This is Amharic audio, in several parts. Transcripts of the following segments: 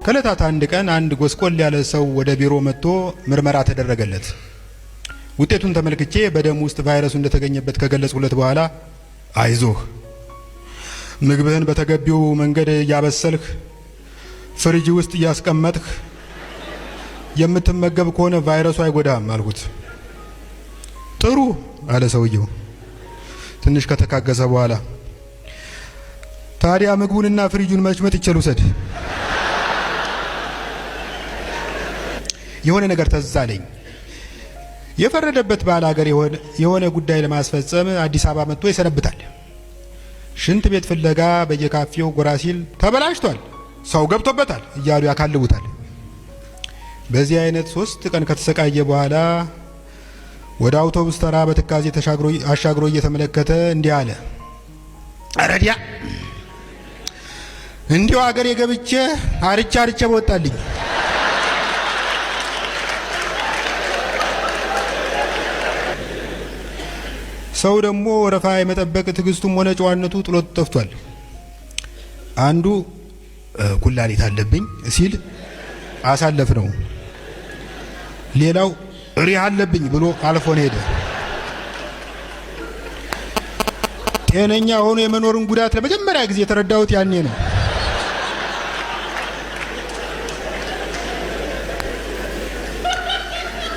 ከዕለታት አንድ ቀን አንድ ጎስቆል ያለ ሰው ወደ ቢሮ መጥቶ ምርመራ ተደረገለት። ውጤቱን ተመልክቼ በደም ውስጥ ቫይረሱ እንደተገኘበት ከገለጽኩለት በኋላ አይዞህ፣ ምግብህን በተገቢው መንገድ እያበሰልህ ፍሪጅ ውስጥ እያስቀመጥህ የምትመገብ ከሆነ ቫይረሱ አይጎዳም አልኩት። ጥሩ አለ ሰውየው ትንሽ ከተካገሰ በኋላ። ታዲያ ምግቡንና ፍሪጁን መጭመጥ ይችላል ውሰድ። የሆነ ነገር ተዛለኝ። የፈረደበት ባለ ሀገር የሆነ ጉዳይ ለማስፈጸም አዲስ አበባ መጥቶ ይሰነብታል። ሽንት ቤት ፍለጋ በየካፌው ጎራ ሲል ተበላሽቷል፣ ሰው ገብቶበታል እያሉ ያካልቡታል። በዚህ አይነት 3 ቀን ከተሰቃየ በኋላ ወደ አውቶቡስ ተራ በትካዜ አሻግሮ እየተመለከተ እንዲህ አለ። አረዲያ እንዲው ሀገር የገብቼ አርቻ በወጣልኝ። ሰው ደግሞ ወረፋ የመጠበቅ ትዕግስቱም ሆነ ጨዋነቱ ጥሎት ጠፍቷል። አንዱ ኩላሊት አለብኝ ሲል አሳለፍ ነው። ሌላው ሪህ አለብኝ ብሎ አልፎን ሄደ። ጤነኛ ሆኖ የመኖርን ጉዳት ለመጀመሪያ ጊዜ የተረዳሁት ያኔ ነው።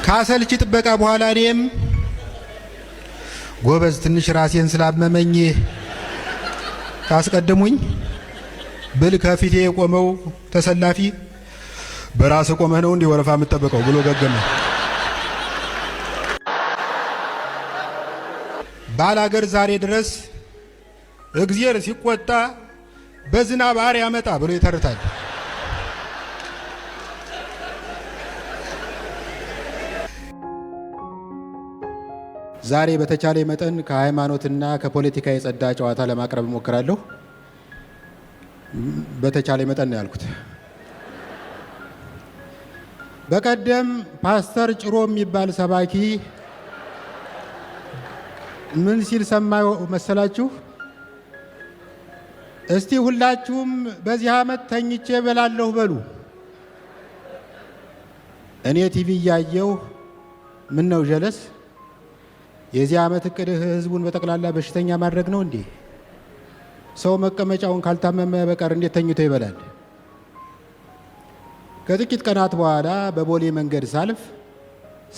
ካሰልቺ ጥበቃ በኋላ እኔም ጎበዝ ትንሽ ራሴን ስላመመኝ ካስቀደሙኝ ብል ከፊቴ የቆመው ተሰላፊ በራስ ቆመህ ነው እንዴ ወረፋ የምትጠብቀው ብሎ ገገመ። ባላገር ዛሬ ድረስ እግዚአብሔር ሲቆጣ በዝናብ አር ያመጣ ብሎ ይተርታል። ዛሬ በተቻለ መጠን ከሃይማኖትና ከፖለቲካ የጸዳ ጨዋታ ለማቅረብ እሞክራለሁ። በተቻለ መጠን ነው ያልኩት። በቀደም ፓስተር ጭሮ የሚባል ሰባኪ ምን ሲል ሰማው መሰላችሁ? እስቲ ሁላችሁም በዚህ ዓመት ተኝቼ በላለሁ በሉ። እኔ ቲቪ እያየሁ ምን ነው ጀለስ፣ የዚህ ዓመት እቅድህ ህዝቡን በጠቅላላ በሽተኛ ማድረግ ነው እንዴ? ሰው መቀመጫውን ካልታመመ በቀር እንዴት ተኝቶ ይበላል? ከጥቂት ቀናት በኋላ በቦሌ መንገድ ሳልፍ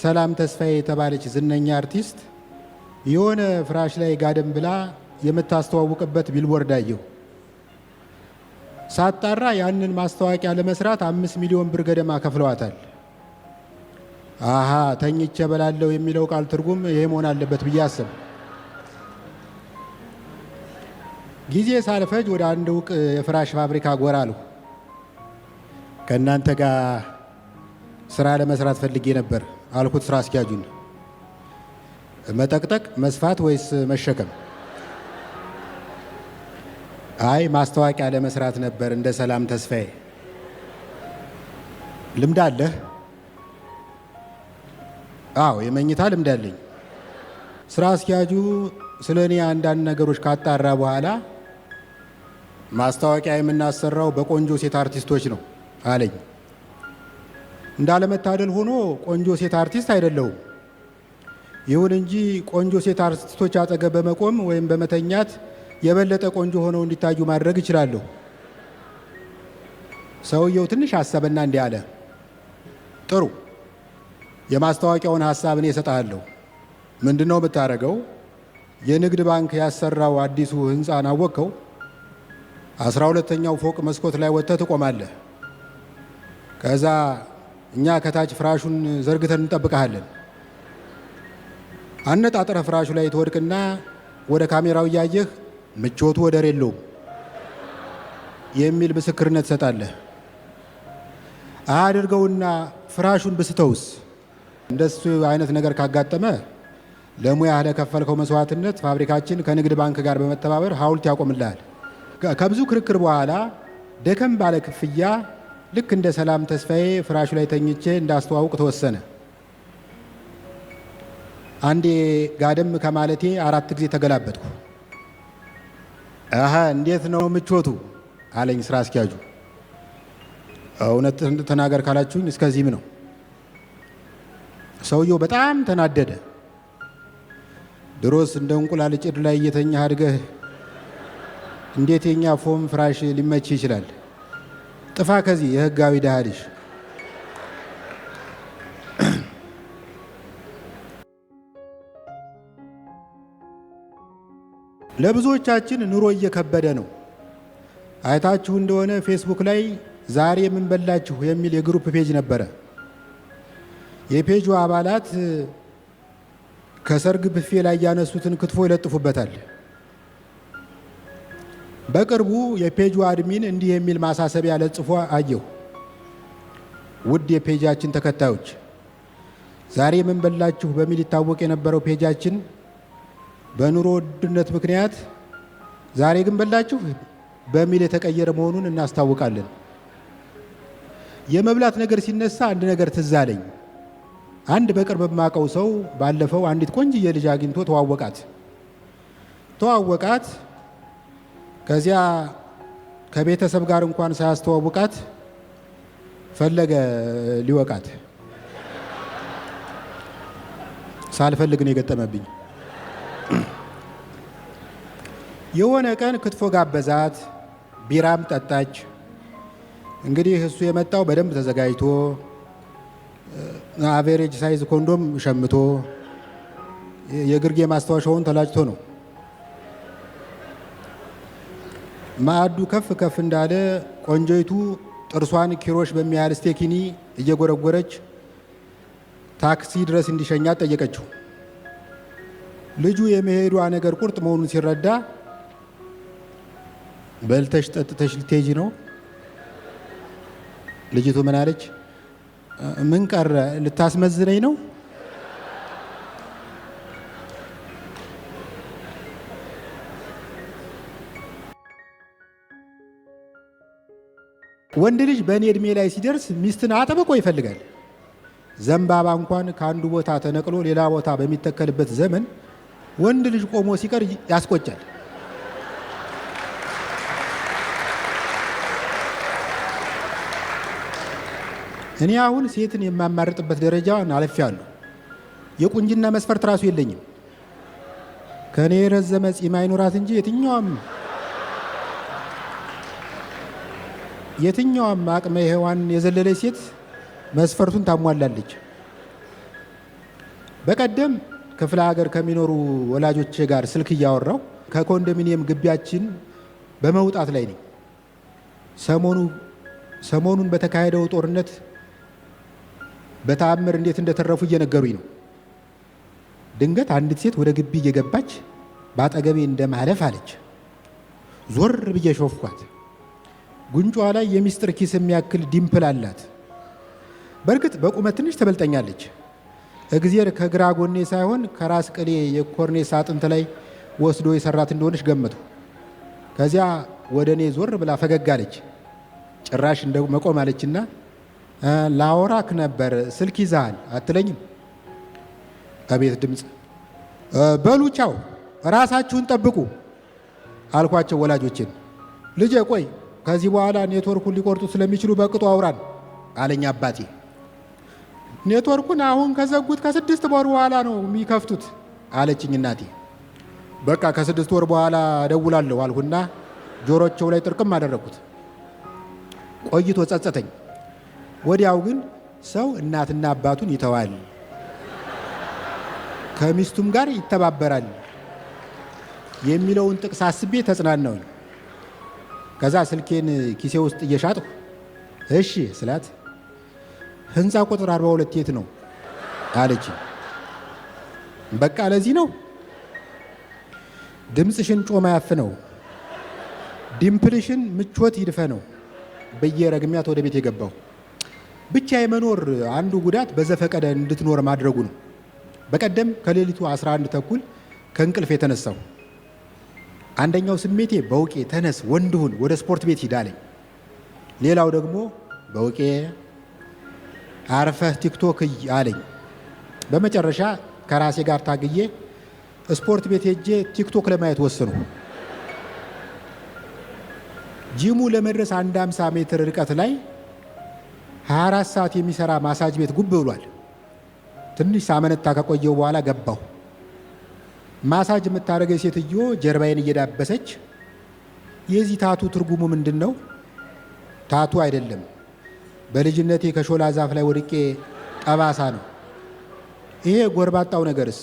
ሰላም ተስፋዬ የተባለች ዝነኛ አርቲስት የሆነ ፍራሽ ላይ ጋደም ብላ የምታስተዋውቅበት ቢልቦርድ አየሁ። ሳጣራ ያንን ማስታወቂያ ለመስራት 5 ሚሊዮን ብር ገደማ ከፍለዋታል። አሃ ተኝቼ በላለሁ የሚለው ቃል ትርጉም ይሄ መሆን አለበት ብዬ አሰብኩ። ጊዜ ሳልፈጅ ወደ አንድ ዕውቅ የፍራሽ ፋብሪካ ጎራ አልሁ። ከእናንተ ጋር ስራ ለመስራት ፈልጌ ነበር አልኩት ስራ አስኪያጁን። መጠቅጠቅ፣ መስፋት ወይስ መሸከም? አይ ማስታወቂያ ለመስራት ነበር እንደ ሰላም ተስፋዬ። ልምድ አለህ? አዎ የመኝታ ልምድ አለኝ። ስራ አስኪያጁ ስለ እኔ አንዳንድ ነገሮች ካጣራ በኋላ ማስታወቂያ የምናሰራው በቆንጆ ሴት አርቲስቶች ነው አለኝ። እንዳለመታደል ሆኖ ቆንጆ ሴት አርቲስት አይደለሁም። ይሁን እንጂ ቆንጆ ሴት አርቲስቶች አጠገብ በመቆም ወይም በመተኛት የበለጠ ቆንጆ ሆነው እንዲታዩ ማድረግ እችላለሁ። ሰውየው ትንሽ አሰበና እንዲህ አለ። ጥሩ፣ የማስታወቂያውን ሐሳብ እኔ እሰጥሃለሁ። ምንድነው የምታደርገው? የንግድ ባንክ ያሰራው አዲሱ ህንፃን አወቅከው? 12ኛው ፎቅ መስኮት ላይ ወጥተህ ትቆማለህ። ከዛ እኛ ከታች ፍራሹን ዘርግተን እንጠብቀሃለን። አነጣጥረህ ፍራሹ ላይ ትወድቅና ወደ ካሜራው እያየህ ምቾቱ ወደር የለውም የሚል ምስክርነት ትሰጣለህ። አድርገውና ፍራሹን ብስተውስ? እንደሱ አይነት ነገር ካጋጠመ ለሙያ ለከፈልከው መስዋዕትነት ፋብሪካችን ከንግድ ባንክ ጋር በመተባበር ሐውልት ያቆምልሃል። ከብዙ ክርክር በኋላ ደከም ባለ ክፍያ ልክ እንደ ሰላም ተስፋዬ ፍራሹ ላይ ተኝቼ እንዳስተዋውቅ ተወሰነ። አንዴ ጋደም ከማለቴ 4 ጊዜ ተገላበጥኩ። አሃ እንዴት ነው ምቾቱ አለኝ ስራ አስኪያጁ። እውነት ተናገር ካላችሁኝ እስከዚህም ነው። ሰውየው በጣም ተናደደ። ድሮስ እንደ እንቁላል ጭድ ላይ እየተኛ አድገህ እንዴት የኛ ፎም ፍራሽ ሊመች ይችላል? ጥፋ ከዚህ የህጋዊ ድሃ ልጅ። ለብዙዎቻችን ኑሮ እየከበደ ነው። አይታችሁ እንደሆነ ፌስቡክ ላይ ዛሬ ምን በላችሁ የሚል የግሩፕ ፔጅ ነበረ። የፔጁ አባላት ከሰርግ ብፌ ላይ ያነሱትን ክትፎ ይለጥፉበታል። በቅርቡ የፔጁ አድሚን እንዲህ የሚል ማሳሰቢያ ለጥፎ አየሁ። ውድ የፔጃችን ተከታዮች፣ ዛሬ ምን በላችሁ በሚል ይታወቅ የነበረው ፔጃችን በኑሮ ውድነት ምክንያት ዛሬ ግን በላችሁ በሚል የተቀየረ መሆኑን እናስታውቃለን። የመብላት ነገር ሲነሳ አንድ ነገር ትዝ አለኝ። አንድ በቅርብ የማውቀው ሰው ባለፈው አንዲት ቆንጅዬ ልጅ አግኝቶ ተዋወቃት። ከዚያ ከቤተሰብ ጋር እንኳን ሳያስተዋውቃት ፈለገ ሊወቃት። ሳልፈልግ ነው የገጠመብኝ። የሆነ ቀን ክትፎ ጋበዛት፣ ቢራም ጠጣች። እንግዲህ እሱ የመጣው በደንብ ተዘጋጅቶ አቬሬጅ ሳይዝ ኮንዶም ሸምቶ የግርጌ ማስታወሻውን ተላጭቶ ነው። ማዕዱ ከፍ ከፍ እንዳለ ቆንጆይቱ ጥርሷን ኪሮሽ በሚያህል ስቴኪኒ እየጎረጎረች ታክሲ ድረስ እንዲሸኛት ጠየቀችው። ልጁ የመሄዷ ነገር ቁርጥ መሆኑን ሲረዳ በልተሽ ጠጥተሽ ልትሄጂ ነው? ልጅቱ ምን አለች? ምን ቀረ ልታስመዝነኝ ነው? ወንድ ልጅ በእኔ እድሜ ላይ ሲደርስ ሚስትን አጥብቆ ይፈልጋል። ዘንባባ እንኳን ከአንዱ ቦታ ተነቅሎ ሌላ ቦታ በሚተከልበት ዘመን ወንድ ልጅ ቆሞ ሲቀር ያስቆጫል። እኔ አሁን ሴትን የማማርጥበት ደረጃን አልፌያለሁ። የቁንጅና መስፈርት ራሱ የለኝም። ከኔ የረዘመ ጺም አይኖራት እንጂ የትኛዋም አቅመ ሔዋን የዘለለች ሴት መስፈርቱን ታሟላለች። በቀደም ክፍለ ሀገር ከሚኖሩ ወላጆቼ ጋር ስልክ እያወራው ከኮንዶሚኒየም ግቢያችን በመውጣት ላይ ነኝ። ሰሞኑን በተካሄደው ጦርነት በተአምር እንዴት እንደተረፉ እየነገሩኝ ነው። ድንገት አንዲት ሴት ወደ ግቢ እየገባች በአጠገቤ እንደማለፍ አለች። ዞር ብዬ ሾፍኳት። ጉንጯ ላይ የሚስጥር ኪስ የሚያክል ዲምፕል አላት። በእርግጥ በቁመት ትንሽ ትበልጠኛለች። እግዜር ከግራ ጎኔ ሳይሆን ከራስ ቅሌ የኮርኔስ አጥንት ላይ ወስዶ የሰራት እንደሆነች ገመቱ። ከዚያ ወደ እኔ ዞር ብላ ፈገግ አለች። ጭራሽ እንደው መቆም አለችና ላወራክ ነበር ስልክ ይዘሃል አትለኝም? አቤት ድምፅ። በሉ ቻው፣ ራሳችሁን ጠብቁ አልኳቸው ወላጆችን። ልጄ ቆይ ከዚህ በኋላ ኔትወርኩን ሊቆርጡ ስለሚችሉ በቅጡ አውራን አለኝ አባቴ። ኔትወርኩን አሁን ከዘጉት ከ6 ወር በኋላ ነው የሚከፍቱት አለችኝ እናቴ። በቃ ከ6 ወር በኋላ እደውላለሁ አልሁና ጆሮቸው ላይ ጥርቅም አደረኩት። ቆይቶ ጸጸተኝ። ወዲያው ግን ሰው እናትና አባቱን ይተዋል፣ ከሚስቱም ጋር ይተባበራል የሚለውን ጥቅስ አስቤ ተጽናናውኝ። ከዛ ስልኬን ኪሴ ውስጥ እየሻጥኩ እሺ ስላት ህንፃ ቁጥር 42 የት ነው አለች። በቃ ለዚህ ነው ድምፅሽን ጮማ ያፍነው፣ ዲምፕልሽን ምቾት ይድፈነው በየረግሚያት ወደ ቤት የገባው። ብቻ የመኖር አንዱ ጉዳት በዘፈቀደ እንድትኖር ማድረጉ ነው። በቀደም ከሌሊቱ 11 ተኩል ከእንቅልፍ የተነሳው አንደኛው ስሜቴ በውቄ ተነስ ወንድሁን ወደ ስፖርት ቤት ሂድ አለኝ። ሌላው ደግሞ በውቄ አርፈህ ቲክቶክ አለኝ። በመጨረሻ ከራሴ ጋር ታግዬ ስፖርት ቤት ሄጄ ቲክቶክ ለማየት ወሰንኩ። ጂሙ ለመድረስ 150 ሜትር ርቀት ላይ 24 ሰዓት የሚሰራ ማሳጅ ቤት ጉብ ብሏል። ትንሽ ሳመነታ ከቆየው በኋላ ገባሁ። ማሳጅ የምታደርገው ሴትዮ ጀርባዬን እየዳበሰች የዚህ ታቱ ትርጉሙ ምንድን ነው? ታቱ አይደለም፣ በልጅነቴ ከሾላ ዛፍ ላይ ወድቄ ጠባሳ ነው። ይሄ ጎርባጣው ነገርስ?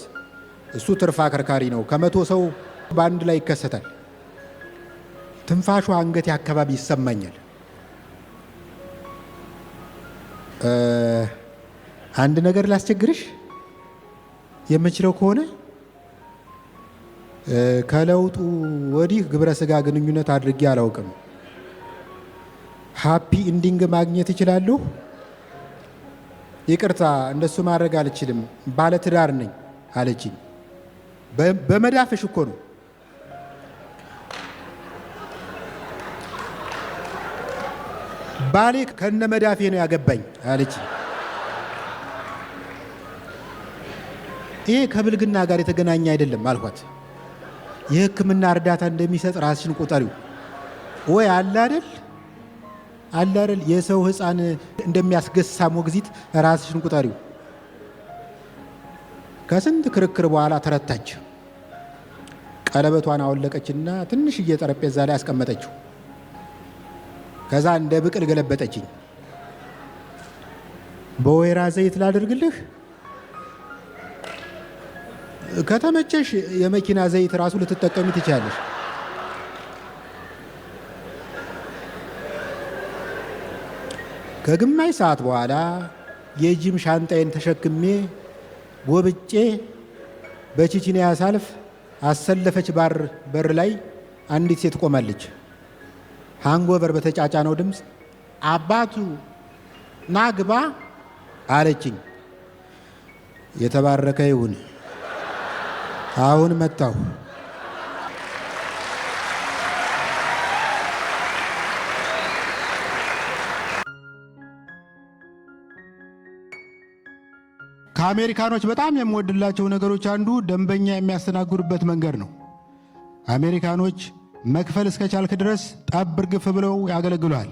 እሱ ትርፍ አከርካሪ ነው። ከ100 ሰው በአንድ ላይ ይከሰታል። ትንፋሹ አንገቴ አካባቢ ይሰማኛል። አንድ ነገር ላስቸግርሽ የምችለው ከሆነ ከለውጡ ወዲህ ግብረ ስጋ ግንኙነት አድርጌ አላውቅም። ሃፒ ኢንዲንግ ማግኘት እችላለሁ? ይቅርታ፣ እንደሱ ማድረግ አልችልም፣ ባለትዳር ነኝ አለችኝ። በመዳፍሽ እኮ ነው። ባሌ ከነ መዳፌ ነው ያገባኝ አለችኝ። ይሄ ከብልግና ጋር የተገናኘ አይደለም አልኳት። የሕክምና እርዳታ እንደሚሰጥ ራስሽን ቁጠሪው። ወይ አለ አይደል የሰው ሕፃን እንደሚያስገሳ ሞግዚት ራስሽን ቁጠሪው። ከስንት ክርክር በኋላ ተረታች። ቀለበቷን አወለቀችና ትንሽዬ ጠረጴዛ ላይ አስቀመጠችው። ከዛ እንደ ብቅል ገለበጠችኝ። በወይራ ዘይት ላድርግልህ? ከተመቸሽ የመኪና ዘይት ራሱ ልትጠቀሚ ትችላለሽ። ከግማሽ ሰዓት በኋላ የጂም ሻንጣዬን ተሸክሜ ጎብጬ በቺቺኒያ ሳልፍ አሰለፈች በር ላይ አንዲት ሴት ቆማለች። ሃንጎቨር በተጫጫነው ድምፅ አባቱ ናግባ አለችኝ። የተባረከ ይሁን። አሁን መጣሁ። ከአሜሪካኖች በጣም የምወድላቸው ነገሮች አንዱ ደንበኛ የሚያስተናግዱበት መንገድ ነው። አሜሪካኖች መክፈል እስከቻልክ ድረስ ጠብ እርግፍ ብለው ያገለግሉሃል።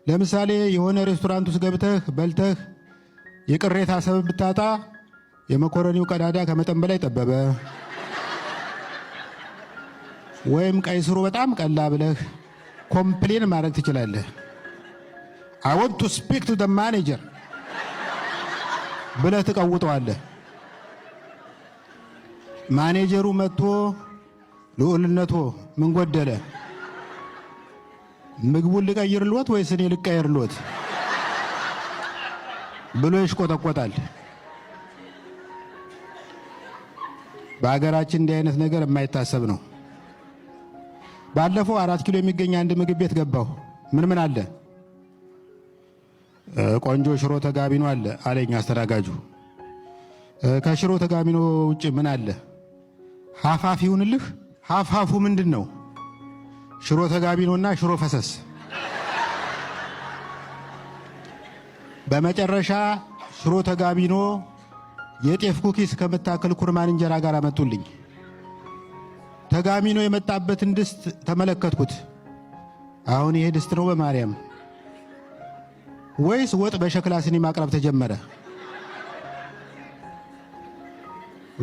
ለምሳሌ የሆነ ሬስቶራንት ውስጥ ገብተህ በልተህ የቅሬታ ሰበብ ብታጣ የመኮረኒው ቀዳዳ ከመጠን በላይ ጠበበ፣ ወይም ቀይ ስሩ በጣም ቀላ ብለህ ኮምፕሌን ማድረግ ትችላለህ። I want to speak to the manager ብለህ ትቀውጠዋለህ። ማኔጀሩ መጥቶ ልዑልነቶ ምን ጎደለ? ምግቡን ልቀይርልዎት ወይስ እኔ ልቀይርልዎት ብሎ ይሽቆጠቆጣል። በሀገራችን እንዲህ አይነት ነገር የማይታሰብ ነው። ባለፈው 4 ኪሎ የሚገኝ አንድ ምግብ ቤት ገባሁ። ምን አለ? ቆንጆ ሽሮ ተጋቢኖ አለ አለኝ አስተናጋጁ። ከሽሮ ተጋቢኖ ውጭ ምን አለ? ሀፋፍ ይሁንልህ። ሀፋፉ ምንድን ነው? ሽሮ ተጋቢኖና ሽሮ ፈሰስ። በመጨረሻ ሽሮ ተጋቢኖ የጤፍ ኩኪስ ከምታክል ኩርማን እንጀራ ጋር አመጡልኝ። ተጋቢኖ የመጣበትን ድስት ተመለከትኩት። አሁን ይሄ ድስት ነው በማርያም ወይስ ወጥ በሸክላ ስኒ ማቅረብ ተጀመረ?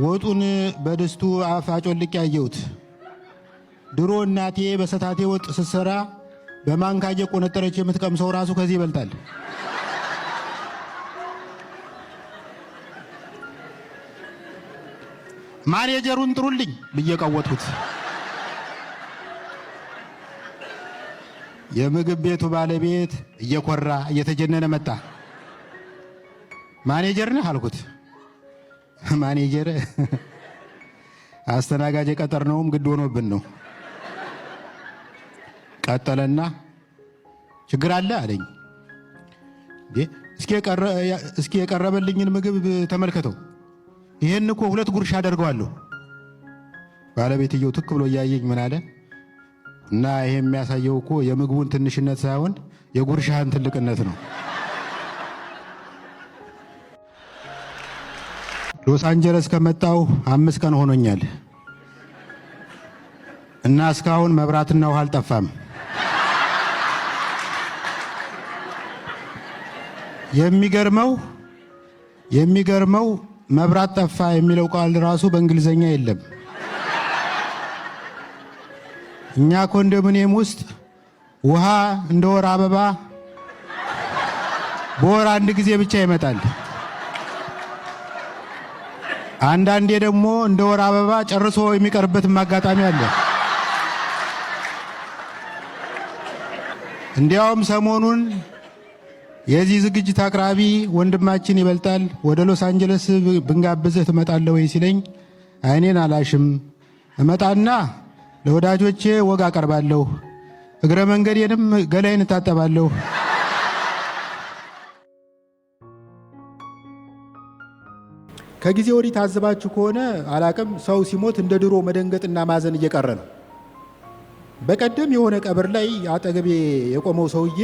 ወጡን በድስቱ አፍ አጮልቄ ያየሁት። ድሮ እናቴ በሰታቴ ወጥ ስትሰራ በማንካ እየቆነጠረች የምትቀምሰው ራሱ ከዚህ ይበልጣል። ማኔጀሩን ጥሩልኝ ብዬ ቀወጥኩት። የምግብ ቤቱ ባለቤት እየኮራ እየተጀነነ መጣ። ማኔጀር ነህ አልኩት። ማኔጀር አስተናጋጅ ቀጠርነውም ግድ ሆኖብን ነው። ቀጠለና ችግር አለ አለኝ። እስኪ የቀረበልኝን ምግብ ተመልከተው፣ ይሄን እኮ 2 ጉርሻ አደርገዋለሁ። ባለቤትየው ትክ ብሎ እያየኝ ምን አለ? እና ይሄ የሚያሳየው እኮ የምግቡን ትንሽነት ሳይሆን የጉርሻህን ትልቅነት ነው። ሎስ አንጀለስ ከመጣሁ 5 ቀን ሆኖኛል እና እስካሁን መብራትና ውሃ አልጠፋም። የሚገርመው መብራት ጠፋ የሚለው ቃል ራሱ በእንግሊዘኛ የለም። እኛ ኮንዶሚኒየም ውስጥ ውሃ እንደ ወር አበባ በወር አንድ ጊዜ ብቻ ይመጣል። አንዳንዴ ደግሞ እንደ ወር አበባ ጨርሶ የሚቀርበትም አጋጣሚ አለ። እንዲያውም ሰሞኑን የዚህ ዝግጅት አቅራቢ ወንድማችን ይበልጣል ወደ ሎስ አንጀለስ ብንጋብዝህ ትመጣለህ ወይ ሲለኝ አይኔን አላሽም፣ እመጣና ለወዳጆቼ ወግ አቀርባለሁ፣ እግረ መንገዴንም ገላይን እታጠባለሁ። ከጊዜ ወዲህ ታዘባችሁ ከሆነ አላቅም፣ ሰው ሲሞት እንደ ድሮ መደንገጥና ማዘን እየቀረ ነው። በቀደም የሆነ ቀብር ላይ አጠገቤ የቆመው ሰውዬ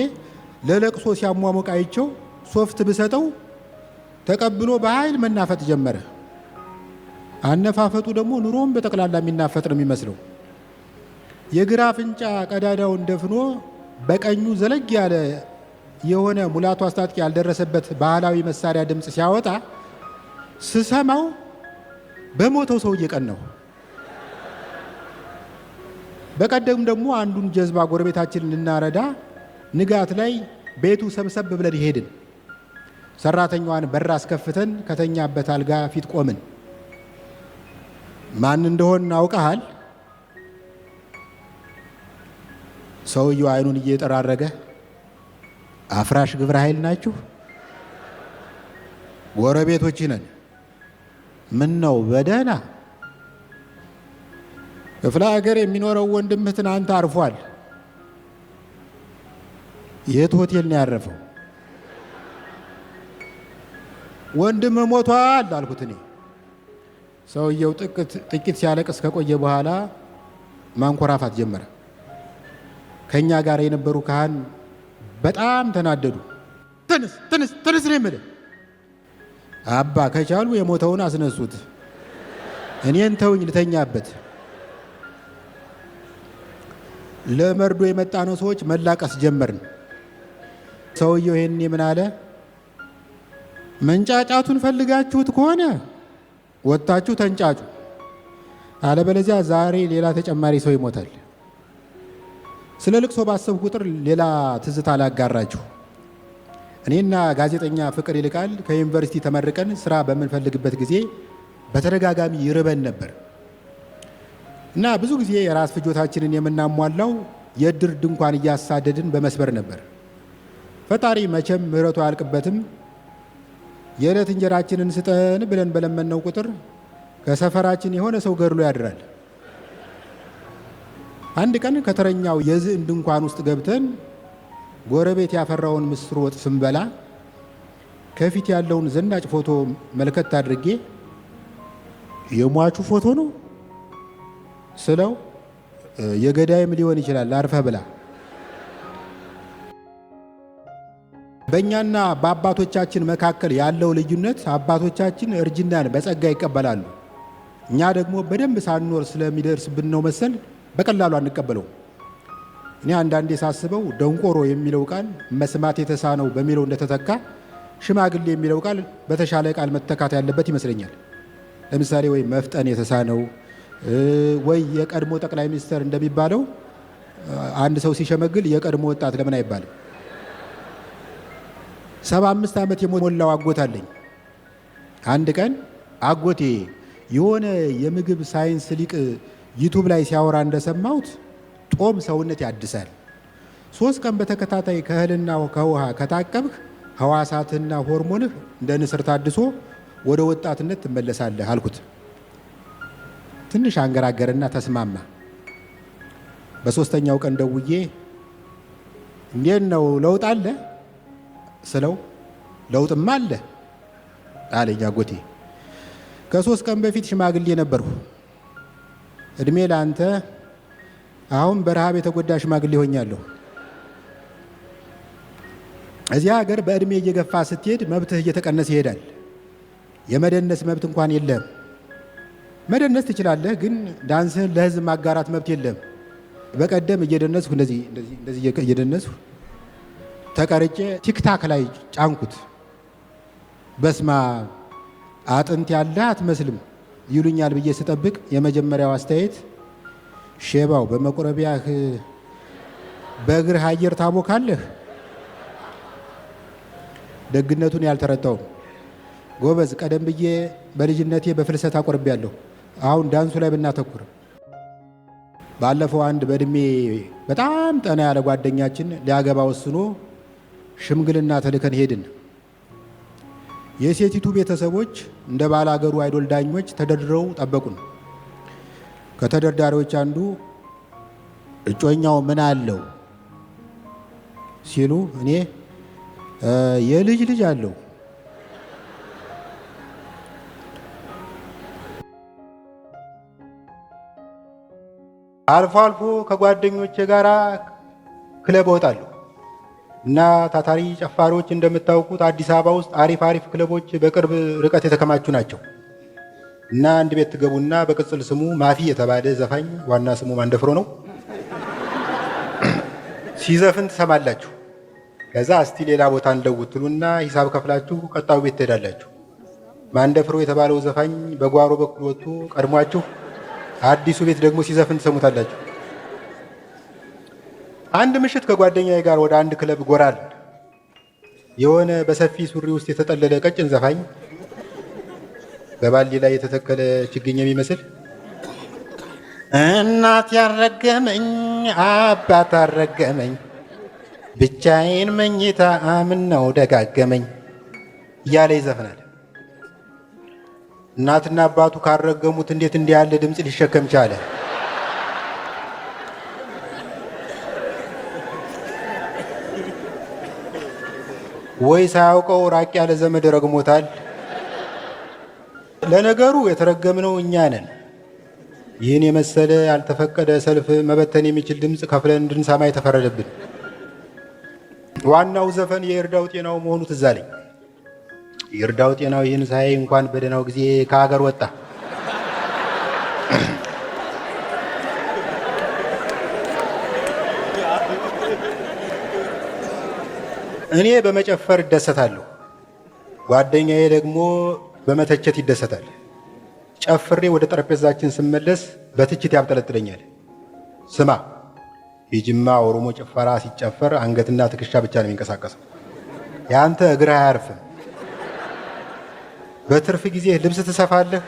ለለቅሶ ሲያሟሞቅ አይቸው ሶፍት ብሰጠው ተቀብሎ በኃይል መናፈጥ ጀመረ። አነፋፈጡ ደግሞ ኑሮም በጠቅላላ የሚናፈጥ ነው የሚመስለው። የግራ አፍንጫ ቀዳዳውን ደፍኖ በቀኙ ዘለግ ያለ የሆነ ሙላቱ አስታጥቂ ያልደረሰበት ባህላዊ መሳሪያ ድምፅ ሲያወጣ ስሰማው በሞተው ሰውዬ ቀናሁ። በቀደም ደግሞ አንዱን ጀዝባ ጎረቤታችንን ልናረዳ ንጋት ላይ ቤቱ ሰብሰብ ብለን ሄድን። ሰራተኛዋን በር አስከፍተን ከተኛበት አልጋ ፊት ቆምን። ማን እንደሆን አውቀሃል? ሰውየው አይኑን እየጠራረገ አፍራሽ ግብረ ኃይል ናችሁ? ጎረቤቶች ነን። ምን ነው በደህና? ክፍለ ሀገር የሚኖረው ወንድምህ ትናንት አርፏል። የት ሆቴል ነው ያረፈው? ወንድምህ ሞቷል አልኩት እኔ። ሰውየው ጥቂት ሲያለቅስ ከቆየ በኋላ ማንኮራፋት ጀመረ። ከኛ ጋር የነበሩ ካህን በጣም ተናደዱ። ትንስ ነው የምልህ። አባ ከቻሉ የሞተውን አስነሱት፣ እኔን ተውኝ ልተኛበት። ለመርዶ የመጣነው ሰዎች መላቀስ ጀመርን። ሰውየው ይሄኔ ምን አለ? መንጫጫቱን ፈልጋችሁት ከሆነ ወጣችሁ ተንጫጩ፣ አለበለዚያ ዛሬ ሌላ ተጨማሪ ሰው ይሞታል። ስለ ልቅሶ ባሰብ ቁጥር ሌላ ትዝታ ላጋራችሁ። እኔና ጋዜጠኛ ፍቅር ይልቃል ከዩኒቨርሲቲ ተመርቀን ስራ በምንፈልግበት ጊዜ በተደጋጋሚ ይርበን ነበር እና ብዙ ጊዜ የራስ ፍጆታችንን የምናሟላው የእድር ድንኳን እያሳደድን በመስበር ነበር። ፈጣሪ መቼም ምሕረቱ አያልቅበትም። የዕለት እንጀራችንን ስጠን ብለን በለመነው ቁጥር ከሰፈራችን የሆነ ሰው ገድሎ ያድራል። አንድ ቀን ከተረኛው የዝዕን ድንኳን ውስጥ ገብተን ጎረቤት ያፈራውን ምስር ወጥ ስንበላ ከፊት ያለውን ዘናጭ ፎቶ መልከት አድርጌ የሟቹ ፎቶ ነው ስለው የገዳይም ሊሆን ይችላል አርፈህ ብላ። በእኛና በአባቶቻችን መካከል ያለው ልዩነት አባቶቻችን እርጅናን በጸጋ ይቀበላሉ። እኛ ደግሞ በደንብ ሳንኖር ስለሚደርስብን ነው መሰል በቀላሉ አንቀበለው። እኔ አንዳንዴ ሳስበው ደንቆሮ የሚለው ቃል መስማት የተሳነው በሚለው እንደተተካ ሽማግሌ የሚለው ቃል በተሻለ ቃል መተካት ያለበት ይመስለኛል። ለምሳሌ ወይ መፍጠን የተሳነው ወይ የቀድሞ ጠቅላይ ሚኒስትር እንደሚባለው አንድ ሰው ሲሸመግል የቀድሞ ወጣት ለምን አይባልም? 75 ዓመት የሞላው አጎት አለኝ። አንድ ቀን አጎቴ የሆነ የምግብ ሳይንስ ሊቅ ዩቱብ ላይ ሲያወራ እንደሰማሁት ጦም ሰውነት ያድሳል፣ 3 ቀን በተከታታይ ከእህልና ከውሃ ከታቀብህ ህዋሳትና ሆርሞንህ እንደ ንስር ታድሶ ወደ ወጣትነት ትመለሳለህ አልኩት። ትንሽ አንገራገርና ተስማማ። በሶስተኛው ቀን ደውዬ እንዴት ነው ለውጥ አለ ስለው ለውጥማ አለ አለኝ አጎቴ። ከ3 ቀን በፊት ሽማግሌ ነበርሁ። እድሜ ላንተ፣ አሁን በረሃብ የተጎዳ ሽማግሌ ሆኛለሁ። እዚህ ሀገር በእድሜ እየገፋ ስትሄድ መብትህ እየተቀነሰ ይሄዳል። የመደነስ መብት እንኳን የለም። መደነስ ትችላለህ፣ ግን ዳንስህን ለህዝብ ማጋራት መብት የለም። በቀደም እየደነስሁ እንደዚህ እየደነስሁ ተቀርጬ ቲክታክ ላይ ጫንኩት። በስማ አጥንት ያለህ አትመስልም ይሉኛል ብዬ ስጠብቅ የመጀመሪያው አስተያየት ሼባው በመቁረቢያህ በእግርህ አየር ታቦካለህ። ደግነቱን ያልተረዳው ጎበዝ፣ ቀደም ብዬ በልጅነቴ በፍልሰት አቆርቤያለሁ። አሁን ዳንሱ ላይ ብናተኩር። ባለፈው አንድ በእድሜ በጣም ጠና ያለ ጓደኛችን ሊያገባ ወስኖ ሽምግልና ተልከን ሄድን። የሴቲቱ ቤተሰቦች እንደ ባለ አገሩ አይዶል ዳኞች ተደርድረው ጠበቁን። ከተደርዳሪዎች አንዱ እጮኛው ምን አለው ሲሉ እኔ የልጅ ልጅ አለው። አልፎ አልፎ ከጓደኞቼ ጋር ክለብ እወጣለሁ እና ታታሪ ጨፋሪዎች እንደምታውቁት አዲስ አበባ ውስጥ አሪፍ አሪፍ ክለቦች በቅርብ ርቀት የተከማቹ ናቸው። እና አንድ ቤት ትገቡና በቅጽል ስሙ ማፊ የተባለ ዘፋኝ፣ ዋና ስሙ ማንደፍሮ ነው፣ ሲዘፍን ትሰማላችሁ። ከዛ እስቲ ሌላ ቦታ እንለውጥ ትሉና ሂሳብ ከፍላችሁ ቀጣዩ ቤት ትሄዳላችሁ። ማንደፍሮ የተባለው ዘፋኝ በጓሮ በኩል ወጥቶ ቀድሟችሁ አዲሱ ቤት ደግሞ ሲዘፍን ትሰሙታላችሁ። አንድ ምሽት ከጓደኛዬ ጋር ወደ አንድ ክለብ ጎራል። የሆነ በሰፊ ሱሪ ውስጥ የተጠለለ ቀጭን ዘፋኝ በባልዲ ላይ የተተከለ ችግኝ የሚመስል እናት ያረገመኝ አባት አረገመኝ ብቻዬን መኝታ ምነው ደጋገመኝ እያለ ይዘፍናል። እናትና አባቱ ካረገሙት እንዴት እንዲህ ያለ ድምፅ ሊሸከም ቻለ? ወይ ሳያውቀው ራቅ ያለ ዘመድ ረግሞታል። ለነገሩ የተረገምነው እኛ ነን። ይህን የመሰለ ያልተፈቀደ ሰልፍ መበተን የሚችል ድምፅ ከፍለን እንድንሰማ የተፈረደብን። ዋናው ዘፈን የይርዳው ጤናው መሆኑ ትዝ አለኝ። ይርዳው ጤናው ይህን ሳይ እንኳን በደህናው ጊዜ ከሀገር ወጣ። እኔ በመጨፈር እደሰታለሁ፣ ጓደኛዬ ደግሞ በመተቸት ይደሰታል። ጨፍሬ ወደ ጠረጴዛችን ስመለስ በትችት ያብጠለጥለኛል። ስማ፣ የጅማ ኦሮሞ ጭፈራ ሲጨፈር አንገትና ትከሻ ብቻ ነው የሚንቀሳቀሰው፣ ያንተ እግርህ አያርፍም። በትርፍ ጊዜ ልብስ ትሰፋለህ።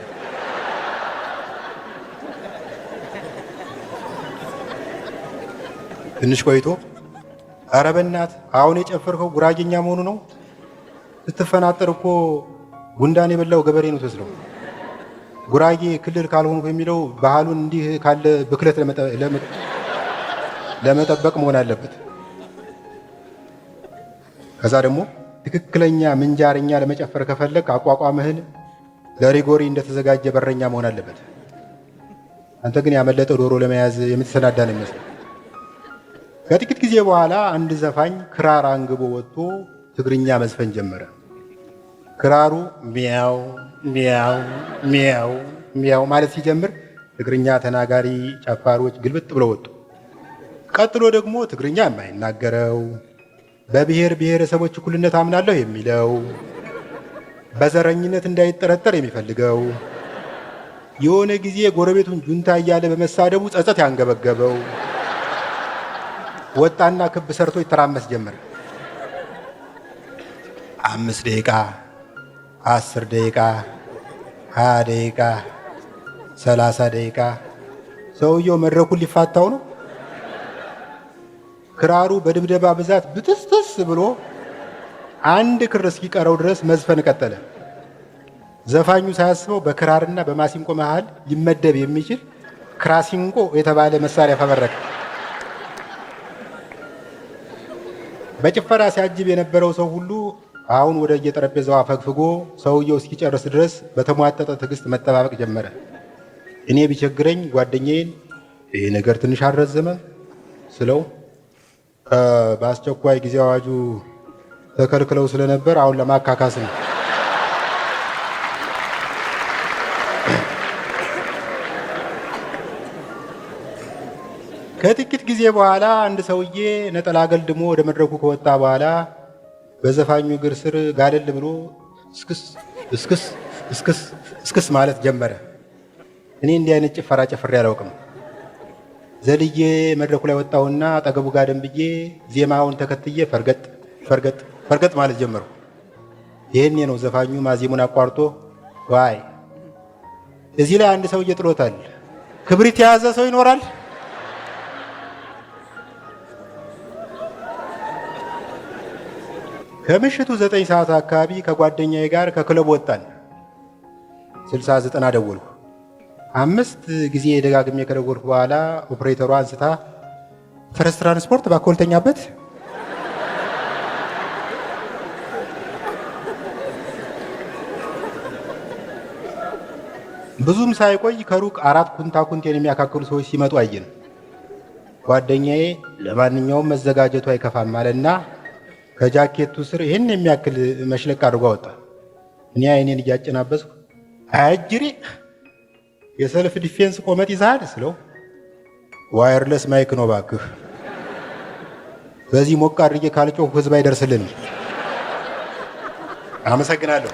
ትንሽ ቆይቶ ኧረ በእናትህ አሁን የጨፈርከው ጉራጌኛ መሆኑ ነው? ስትፈናጠር እኮ ጉንዳን የበላው ገበሬ ነው ትመስለው። ጉራጌ ክልል ካልሆኑ የሚለው ባህሉን እንዲህ ካለ ብክለት ለመጠበቅ መሆን አለበት። ከዛ ደግሞ ትክክለኛ ምንጃርኛ ለመጨፈር ከፈለግ አቋቋምህን ለሪጎሪ እንደተዘጋጀ በረኛ መሆን አለበት። አንተ ግን ያመለጠ ዶሮ ለመያዝ የምትሰናዳ ነው የሚመስለው። ከጥቂት ጊዜ በኋላ አንድ ዘፋኝ ክራር አንግቦ ወጥቶ ትግርኛ መዝፈን ጀመረ። ክራሩ ሚያው ሚያው ሚያው ሚያው ማለት ሲጀምር ትግርኛ ተናጋሪ ጨፋሪዎች ግልብጥ ብለው ወጡ። ቀጥሎ ደግሞ ትግርኛ የማይናገረው በብሔር ብሔረሰቦች እኩልነት አምናለሁ የሚለው በዘረኝነት እንዳይጠረጠር የሚፈልገው የሆነ ጊዜ ጎረቤቱን ጁንታ እያለ በመሳደቡ ጸጸት ያንገበገበው ወጣና ክብ ሰርቶ ይተራመስ ጀመረ። 5 ደቂቃ፣ 10 ደቂቃ፣ 20 ደቂቃ፣ 30 ደቂቃ። ሰውየው መድረኩን ሊፋታው ነው። ክራሩ በድብደባ ብዛት ብትስትስ ብሎ አንድ ክር እስኪቀረው ድረስ መዝፈን ቀጠለ። ዘፋኙ ሳያስበው በክራርና በማሲንቆ መሃል ሊመደብ የሚችል ክራሲንቆ የተባለ መሳሪያ ፈበረከ። በጭፈራ ሲያጅብ የነበረው ሰው ሁሉ አሁን ወደ የጠረጴዛው አፈግፍጎ ሰውየው እስኪጨርስ ድረስ በተሟጠጠ ትዕግስት መጠባበቅ ጀመረ። እኔ ቢቸግረኝ ጓደኛዬን ይህ ነገር ትንሽ አልረዘመም ስለው በአስቸኳይ ጊዜ አዋጁ ተከልክለው ስለነበር አሁን ለማካካስ ነው። ከጥቂት ጊዜ በኋላ አንድ ሰውዬ ነጠላ አገልድሞ ወደ መድረኩ ከወጣ በኋላ በዘፋኙ እግር ስር ጋለል ብሎ እስክስ እስክስ እስክስ እስክስ ማለት ጀመረ። እኔ እንዲህ አይነት ጭፈራ ጨፍሬ አላውቅም። ዘልዬ መድረኩ ላይ ወጣሁና አጠገቡ ጋር ደንብዬ ዜማውን ተከትዬ ፈርገጥ ፈርገጥ ፈርገጥ ማለት ጀመርኩ። ይህኔ ነው ዘፋኙ ማዜሙን አቋርጦ ዋይ እዚህ ላይ አንድ ሰውዬ ጥሎታል፣ ክብሪት የያዘ ሰው ይኖራል? ከምሽቱ 9 ሰዓት አካባቢ ከጓደኛዬ ጋር ከክለብ ወጣን። 60-90 ደወልኩ። 5 ጊዜ ደጋግሜ ከደወልኩ በኋላ ኦፕሬተሯ አንስታ ፈረስ ትራንስፖርት ባኮልተኛበት ብዙም ሳይቆይ ከሩቅ 4 ኩንታኩንቴን የሚያካክሉ ሰዎች ሲመጡ አየን። ጓደኛዬ ለማንኛውም መዘጋጀቱ አይከፋም አለና ከጃኬቱ ስር ይህን የሚያክል መሽለቅ አድርጎ አወጣ። እኔ አይኔን እያጨናበስኩ አጅሪ የሰልፍ ዲፌንስ ቆመጥ ይዛል ስለው ዋየርለስ ማይክ ነው ባክህ፣ በዚህ ሞቅ አድርጌ ካልጮህ ህዝብ አይደርስልን። አመሰግናለሁ።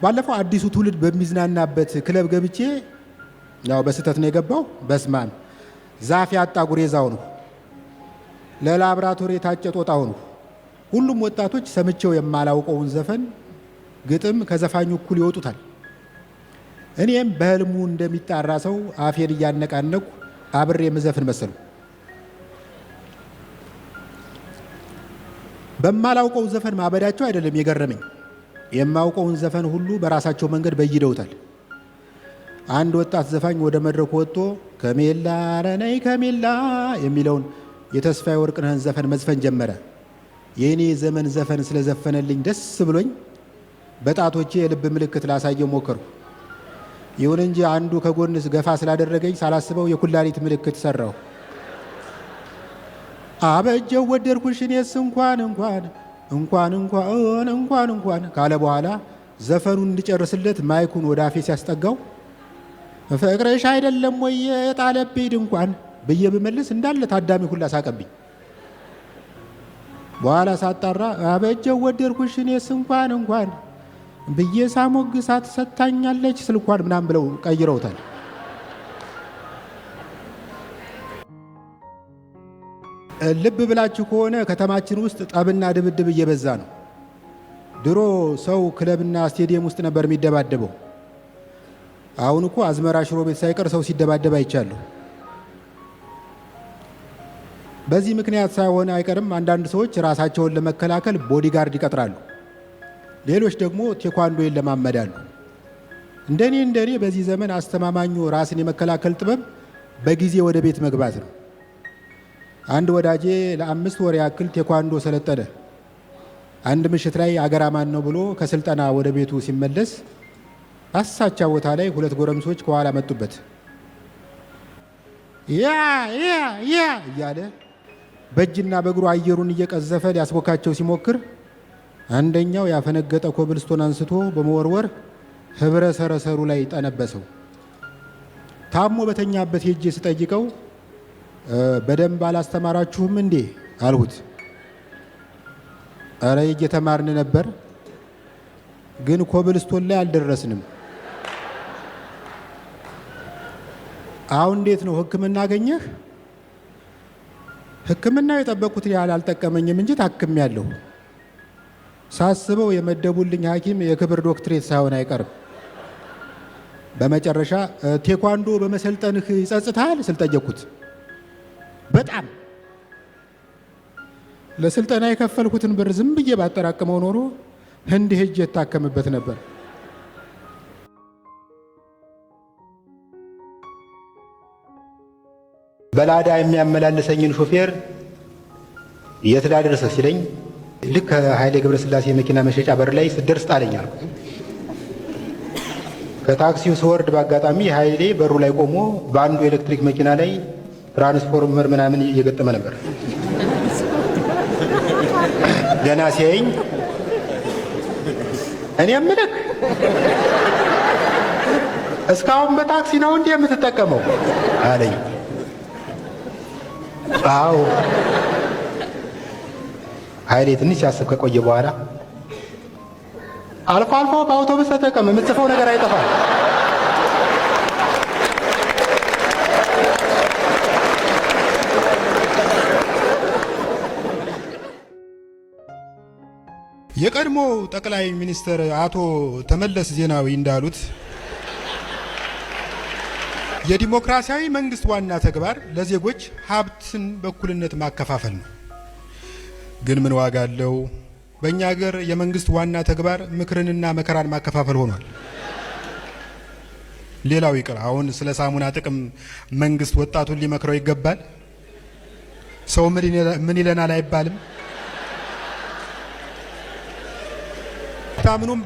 ባለፈው አዲሱ ትውልድ በሚዝናናበት ክለብ ገብቼ ያው በስተት ነው የገባው። በስማም ዛፍ ያጣ ጉሬዛው ነው፣ ለላብራቶሪ የታጨ ጦጣው ነው። ሁሉም ወጣቶች ሰምቼው የማላውቀውን ዘፈን ግጥም ከዘፋኙ እኩል ይወጡታል። እኔም በህልሙ እንደሚጣራ ሰው አፌን እያነቃነቁ አብሬ የምዘፍን መሰሉ። በማላውቀው ዘፈን ማበዳቸው አይደለም የገረመኝ፣ የማውቀውን ዘፈን ሁሉ በራሳቸው መንገድ በይደውታል። አንድ ወጣት ዘፋኝ ወደ መድረኩ ወጥቶ ከሜላ ረነይ ከሜላ የሚለውን የተስፋዬ ወርቅነህን ዘፈን መዝፈን ጀመረ። የእኔ ዘመን ዘፈን ስለዘፈነልኝ ደስ ብሎኝ በጣቶቼ የልብ ምልክት ላሳየው ሞከርኩ። ይሁን እንጂ አንዱ ከጎንስ ገፋ ስላደረገኝ ሳላስበው የኩላሊት ምልክት ሰራሁ። አበጀው ወደድኩሽ እኔስ እንኳን እንኳን እንኳን እንኳን እንኳን እንኳን ካለ በኋላ ዘፈኑን እንዲጨርስለት ማይኩን ወደ አፌ ሲያስጠጋው ፍቅርሽ አይደለም ወይ የጣለብኝ ድንኳን ብዬ ብመልስ እንዳለ ታዳሚ ሁላ ሳቀብኝ። በኋላ ሳጣራ አበጀው ወደድኩሽ እኔስ እንኳን እንኳን ብዬ ሳሞግሳት ሰጥታኛለች ስልኳን ምናምን ብለው ቀይረውታል። ልብ ብላችሁ ከሆነ ከተማችን ውስጥ ጠብና ድብድብ እየበዛ ነው። ድሮ ሰው ክለብና ስቴዲየም ውስጥ ነበር የሚደባደበው። አሁን እኮ አዝመራ ሽሮ ቤት ሳይቀር ሰው ሲደባደብ አይቻለሁ። በዚህ ምክንያት ሳይሆን አይቀርም አንዳንድ ሰዎች ራሳቸውን ለመከላከል ቦዲጋርድ ይቀጥራሉ፣ ሌሎች ደግሞ ቴኳንዶ ይለማመዳሉ። እንደኔ በዚህ ዘመን አስተማማኙ ራስን የመከላከል ጥበብ በጊዜ ወደ ቤት መግባት ነው። አንድ ወዳጄ ለ5 ወር ያክል ቴኳንዶ ሰለጠነ። አንድ ምሽት ላይ አገራማን ነው ብሎ ከስልጠና ወደ ቤቱ ሲመለስ አሳቻ ቦታ ላይ 2 ጎረምሶች ከኋላ መጡበት። ያ እያለ በእጅና በእግሩ አየሩን እየቀዘፈ ሊያስቦካቸው ሲሞክር አንደኛው ያፈነገጠ ኮብልስቶን አንስቶ በመወርወር ህብረ ሰረሰሩ ላይ ጠነበሰው። ታሞ በተኛበት ሄጄ ስጠይቀው በደንብ አላስተማራችሁም እንዴ አልሁት። አረ እየተማርን ነበር፣ ግን ኮብልስቶን ላይ አልደረስንም። አሁን እንዴት ነው ሕክምና አገኘህ? ሕክምናው የጠበቁትን ያህል አልጠቀመኝም እንጂ ታክሜያለሁ። ሳስበው የመደቡልኝ ሐኪም የክብር ዶክትሬት ሳይሆን አይቀርም። በመጨረሻ ቴኳንዶ በመሰልጠንህ ይጸጽታል ስል ጠየቅኩት። በጣም ለስልጠና የከፈልኩትን ብር ዝም ብዬ ባጠራቅመው ኖሮ ህንድ ሄጄ የታከምበት ነበር። በላዳ የሚያመላልሰኝን ሾፌር የት ላደርሰህ ሲለኝ ልክ ከኃይሌ ገብረስላሴ መኪና መሸጫ በር ላይ ስደርስ ጣለኝ አልኩት። ከታክሲው ስወርድ በአጋጣሚ ኃይሌ በሩ ላይ ቆሞ በአንዱ ኤሌክትሪክ መኪና ላይ ትራንስፎርመር ምናምን እየገጠመ ነበር። ገና ሲያየኝ እኔ እምልህ እስካሁን በታክሲ ነው እንዴ የምትጠቀመው አለኝ። አዎ። ኃይሌ ትንሽ ሲያስብ ከቆየ በኋላ አልፎ አልፎ በአውቶቡስ ተጠቀም፣ የምትጽፈው ነገር አይጠፋም። የቀድሞ ጠቅላይ ሚኒስትር አቶ ተመለስ ዜናዊ እንዳሉት የዲሞክራሲያዊ መንግስት ዋና ተግባር ለዜጎች ሀብትን በእኩልነት ማከፋፈል ነው። ግን ምን ዋጋ አለው? በእኛ ሀገር የመንግስት ዋና ተግባር ምክርንና መከራን ማከፋፈል ሆኗል። ሌላው ይቅር፣ አሁን ስለ ሳሙና ጥቅም መንግስት ወጣቱን ሊመክረው ይገባል? ሰው ምን ይለናል አይባልም? ብታምኑም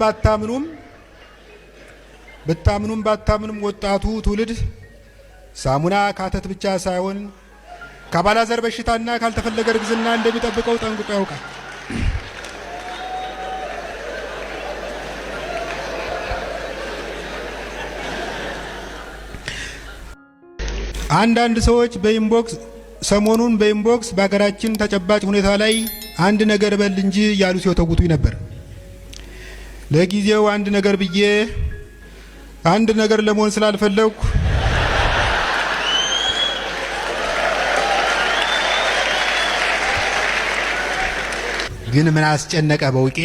ባታምኑም ወጣቱ ትውልድ ሳሙና ካተት ብቻ ሳይሆን ከአባላዘር በሽታና ካልተፈለገ እርግዝና እንደሚጠብቀው ጠንቅቆ ያውቃል። አንዳንድ ሰዎች ሰሞኑን በኢንቦክስ በሀገራችን ተጨባጭ ሁኔታ ላይ አንድ ነገር በል እንጂ እያሉ ሲወተውቱኝ ነበር። ለጊዜው አንድ ነገር ለመሆን ስላልፈለግኩ ግን ምን አስጨነቀ በውቄ?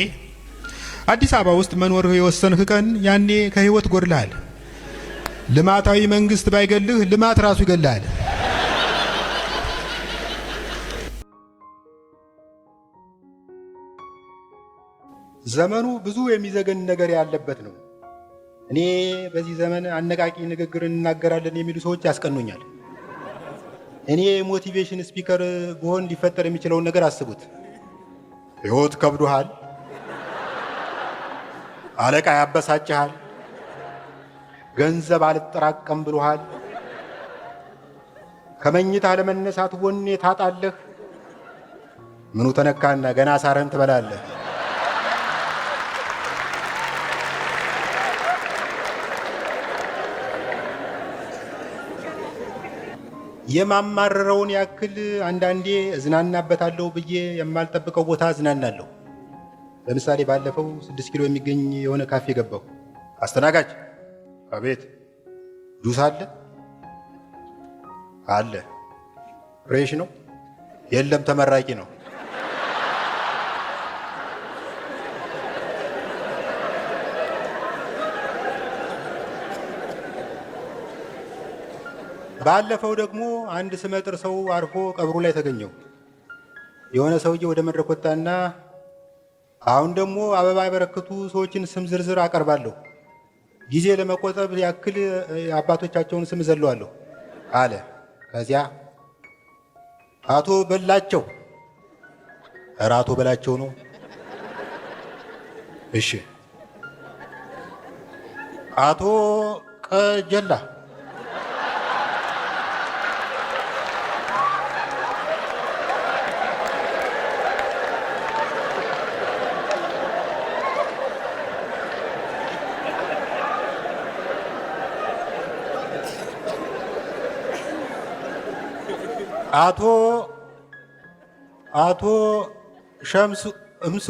አዲስ አበባ ውስጥ መኖር የወሰንክ ቀን ያኔ ከህይወት ጎድለሃል። ልማታዊ መንግስት ባይገልህ ልማት ራሱ ይገልሃል። ዘመኑ ብዙ የሚዘገን ነገር ያለበት ነው። እኔ በዚህ ዘመን አነቃቂ ንግግር እናገራለን የሚሉ ሰዎች ያስቀኑኛል። እኔ ሞቲቬሽን ስፒከር ብሆን ሊፈጠር የሚችለውን ነገር አስቡት። ህይወት ከብዶሃል፣ አለቃ ያበሳጭሃል፣ ገንዘብ አልጠራቀም ብሎሃል፣ ከመኝታ ለመነሳት ወኔ ታጣለህ። ምኑ ተነካና ገና ሳረን ትበላለህ። የማማረረውን ያክል አንዳንዴ እዝናናበታለሁ ብዬ የማልጠብቀው ቦታ እዝናናለሁ። ለምሳሌ ባለፈው 6 ኪሎ የሚገኝ የሆነ ካፌ ገባሁ። አስተናጋጅ፣ አቤት። ጁስ አለ? አለ። ፍሬሽ ነው? የለም፣ ተመራቂ ነው። ባለፈው ደግሞ አንድ ስመጥር ሰው አርፎ ቀብሩ ላይ ተገኘው። የሆነ ሰውዬ ወደ መድረክ ወጣና አሁን ደግሞ አበባ ያበረከቱ ሰዎችን ስም ዝርዝር አቀርባለሁ፣ ጊዜ ለመቆጠብ ያክል አባቶቻቸውን ስም ዘለዋለሁ አለ። ከዚያ አቶ በላቸው። ኧረ አቶ በላቸው ነው። እሺ። አቶ ቀጀላ። አቶ ሸምሱ እምሱ።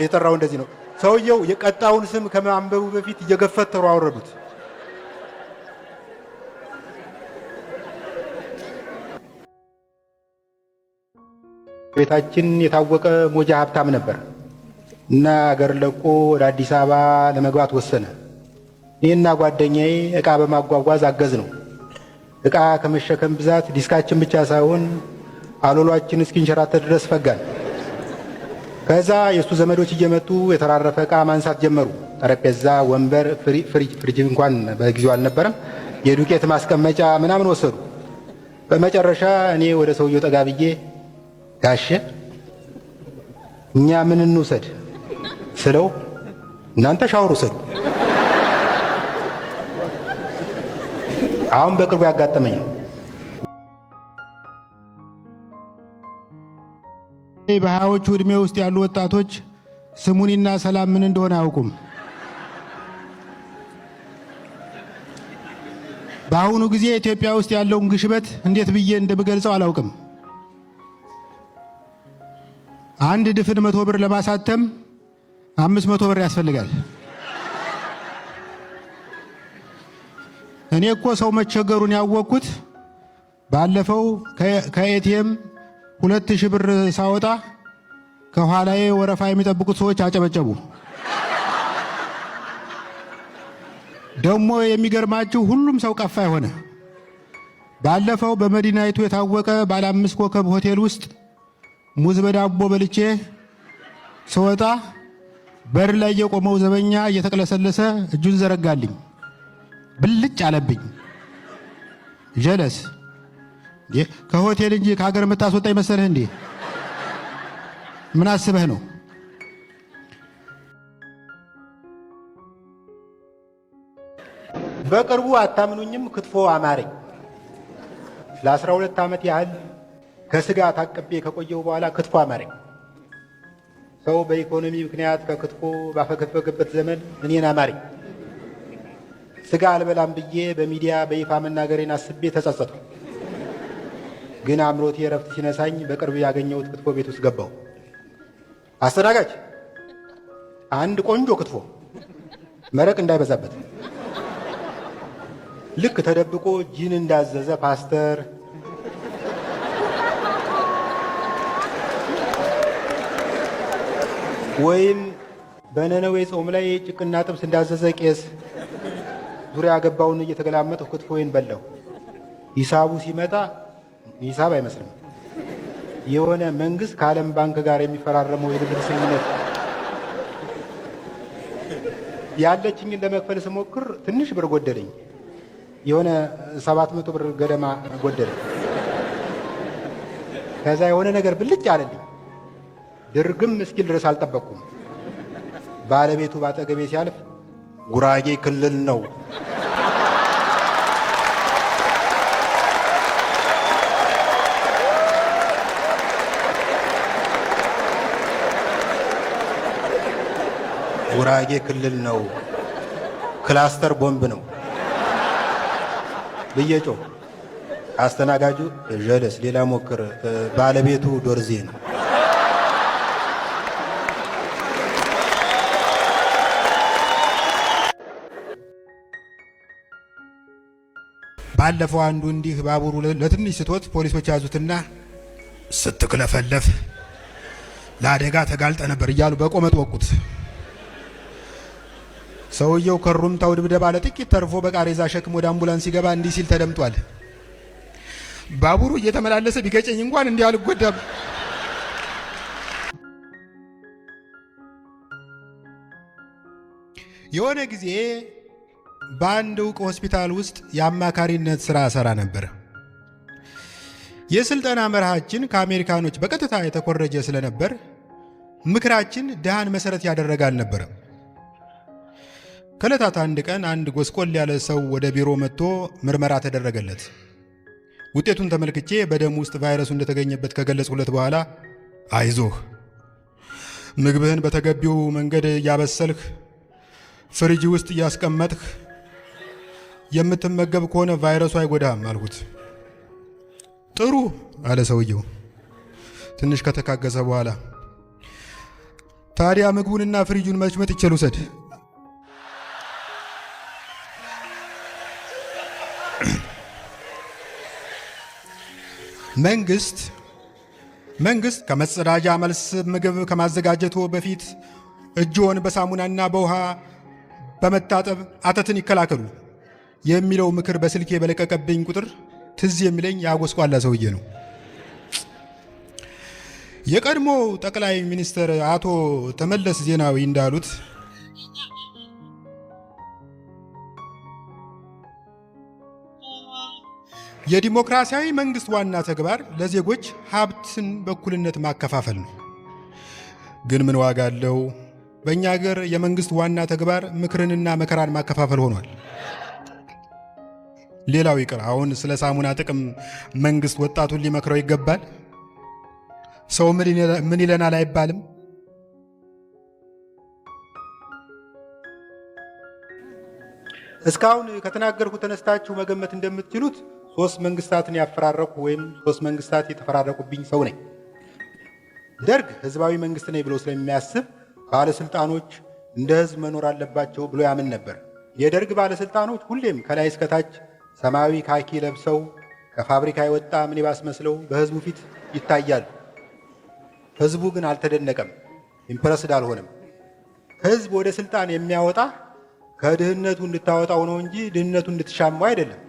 የጠራው እንደዚህ ነው። ሰውየው የቀጣውን ስም ከማንበቡ በፊት እየገፈተሩ አወረዱት። ቤታችን የታወቀ ሞጃ ሀብታም ነበር እና አገር ለቆ ወደ አዲስ አበባ ለመግባት ወሰነ። እኔና ጓደኛዬ ዕቃ በማጓጓዝ አገዝ ነው። ዕቃ ከመሸከም ብዛት ዲስካችን ብቻ ሳይሆን አሎሏችን እስኪንሸራተት ድረስ ፈጋን። ከዛ የእሱ ዘመዶች እየመጡ የተራረፈ ዕቃ ማንሳት ጀመሩ። ጠረጴዛ፣ ወንበር፣ ፍሪጅ እንኳን በጊዜው አልነበረም፣ የዱቄት ማስቀመጫ ምናምን ወሰዱ። በመጨረሻ እኔ ወደ ሰውየው ጠጋ ብዬ ጋሼ እኛ ምን እንውሰድ ስለው እናንተ ሻወር ውሰዱ። አሁን በቅርቡ ያጋጠመኝ ነው። በሃያዎቹ ዕድሜ ውስጥ ያሉ ወጣቶች ስሙኒና ሰላም ምን እንደሆነ አያውቁም። በአሁኑ ጊዜ ኢትዮጵያ ውስጥ ያለውን ግሽበት እንዴት ብዬ እንደምገልጸው አላውቅም። አንድ ድፍን 100 ብር ለማሳተም 500 ብር ያስፈልጋል። እኔ እኮ ሰው መቸገሩን ያወቅኩት ባለፈው ከኤቲኤም 2000 ብር ሳወጣ ከኋላዬ ወረፋ የሚጠብቁት ሰዎች አጨበጨቡ። ደግሞ የሚገርማችሁ ሁሉም ሰው ቀፋ ሆነ። ባለፈው በመዲናይቱ የታወቀ ባለ 5 ኮከብ ሆቴል ውስጥ ሙዝ በዳቦ በልቼ ስወጣ በር ላይ የቆመው ዘበኛ እየተቅለሰለሰ እጁን ዘረጋልኝ። ብልጭ አለብኝ። ጀለስ ከሆቴል እንጂ ከሀገር የምታስወጣ ይመሰልህ እንዴ? ምን አስበህ ነው? በቅርቡ አታምኑኝም፣ ክትፎ አማረኝ። ለ12 ዓመት ያህል ከስጋ ታቅቤ ከቆየው በኋላ ክትፎ አማረኝ። ሰው በኢኮኖሚ ምክንያት ከክትፎ ባፈገፈገበት ዘመን እኔን አማረኝ። ስጋ አልበላም ብዬ በሚዲያ በይፋ መናገሬን አስቤ ተጸጸትኩ። ግን አምሮቴ ረፍት ሲነሳኝ በቅርብ ያገኘሁት ክትፎ ቤት ውስጥ ገባሁ። አስተናጋጅ፣ አንድ ቆንጆ ክትፎ መረቅ እንዳይበዛበት። ልክ ተደብቆ ጂን እንዳዘዘ ፓስተር ወይም በነነዌ ጾም ላይ ጭቅና ጥብስ እንዳዘዘ ቄስ ዙሪያ ገባውን እየተገላመጥሁ ክትፎዬን በላሁ። ሂሳቡ ሲመጣ ሂሳብ አይመስልም። የሆነ መንግስት ከዓለም ባንክ ጋር የሚፈራረመው የብድር ስምምነት ያለችኝን ለመክፈል ስሞክር ትንሽ ብር ጎደለኝ። የሆነ 700 ብር ገደማ ጎደለ። ከዛ የሆነ ነገር ብልጭ አለልኝ። ድርግም እስኪል ድረስ አልጠበቅኩም። ባለቤቱ ባጠገቤ ሲያልፍ ጉራጌ ክልል ነው ጉራጌ ክልል ነው፣ ክላስተር ቦምብ ነው ብዬ ጮህ። አስተናጋጁ ጀለስ ሌላ ሞክር፣ ባለቤቱ ዶርዜ ነው። ባለፈው አንዱ እንዲህ ባቡሩ ለትንሽ ስቶት ፖሊሶች ያዙትና ስትክለፈለፍ ለአደጋ ተጋልጠ ነበር እያሉ በቆመጥ ወቁት። ሰውየው ከሩምታው ድብደባ ለጥቂት ተርፎ በቃሬዛ ሸክም ወደ አምቡላንስ ሲገባ እንዲህ ሲል ተደምጧል። ባቡሩ እየተመላለሰ ቢገጨኝ እንኳን እንዲህ አልጎዳም። የሆነ ጊዜ በአንድ ዕውቅ ሆስፒታል ውስጥ የአማካሪነት ሥራ ሰራ ነበር። የስልጠና መርሃችን ከአሜሪካኖች በቀጥታ የተኮረጀ ስለነበር ምክራችን ድሃን መሰረት ያደረገ አልነበረም። ከዕለታት አንድ ቀን አንድ ጎስቆል ያለ ሰው ወደ ቢሮ መጥቶ ምርመራ ተደረገለት። ውጤቱን ተመልክቼ በደም ውስጥ ቫይረሱ እንደተገኘበት ከገለጽኩለት በኋላ አይዞህ፣ ምግብህን በተገቢው መንገድ እያበሰልህ ፍሪጅ ውስጥ እያስቀመጥህ የምትመገብ ከሆነ ቫይረሱ አይጎዳም አልሁት። ጥሩ አለ ሰውየው ትንሽ ከተካገሰ በኋላ። ታዲያ ምግቡንና ፍሪጁን መች መጥቼ ልውሰድ? መንግስት ከመጸዳጃ መልስ ምግብ ከማዘጋጀቱ በፊት እጅዎን በሳሙናና በውሃ በመታጠብ አተትን ይከላከሉ የሚለው ምክር በስልኬ በለቀቀብኝ ቁጥር ትዝ የሚለኝ ያጎስቋላ ሰውዬ ነው። የቀድሞ ጠቅላይ ሚኒስትር አቶ ተመለስ ዜናዊ እንዳሉት የዲሞክራሲያዊ መንግስት ዋና ተግባር ለዜጎች ሀብትን በእኩልነት ማከፋፈል ነው። ግን ምን ዋጋ አለው? በእኛ ሀገር የመንግስት ዋና ተግባር ምክርንና መከራን ማከፋፈል ሆኗል። ሌላው ይቅር፣ አሁን ስለ ሳሙና ጥቅም መንግስት ወጣቱን ሊመክረው ይገባል። ሰው ምን ይለናል አይባልም። እስካሁን ከተናገርኩ ተነስታችሁ መገመት እንደምትችሉት 3 መንግስታትን ያፈራረቁ ወይም 3 መንግስታት የተፈራረቁብኝ ሰው ነኝ። ደርግ ህዝባዊ መንግስት ነኝ ብሎ ስለሚያስብ ባለስልጣኖች እንደ ህዝብ መኖር አለባቸው ብሎ ያምን ነበር። የደርግ ባለስልጣኖች ሁሌም ከላይ እስከታች ሰማያዊ ካኪ ለብሰው ከፋብሪካ የወጣ ሚኒባስ መስለው በህዝቡ ፊት ይታያሉ። ህዝቡ ግን አልተደነቀም፣ ኢምፕረስድ አልሆነም። ህዝብ ወደ ስልጣን የሚያወጣ ከድህነቱ እንድታወጣው ነው እንጂ ድህነቱ እንድትሻማው አይደለም።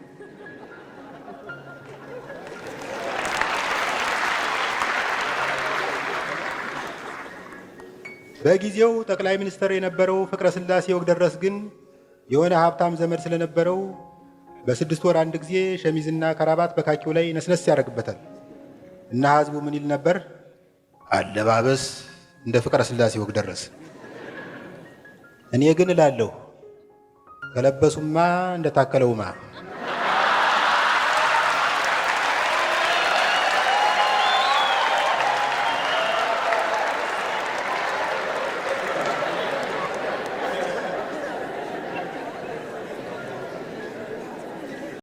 በጊዜው ጠቅላይ ሚኒስትር የነበረው ፍቅረ ስላሴ ወግደረስ ግን የሆነ ሀብታም ዘመድ ስለነበረው በ6 ወር አንድ ጊዜ ሸሚዝና ከራባት በካኪው ላይ ነስነስ ያደርግበታል እና ህዝቡ ምን ይል ነበር? አለባበስ እንደ ፍቅረ ስላሴ ወግደረስ። እኔ ግን እላለሁ ከለበሱማ እንደታከለውማ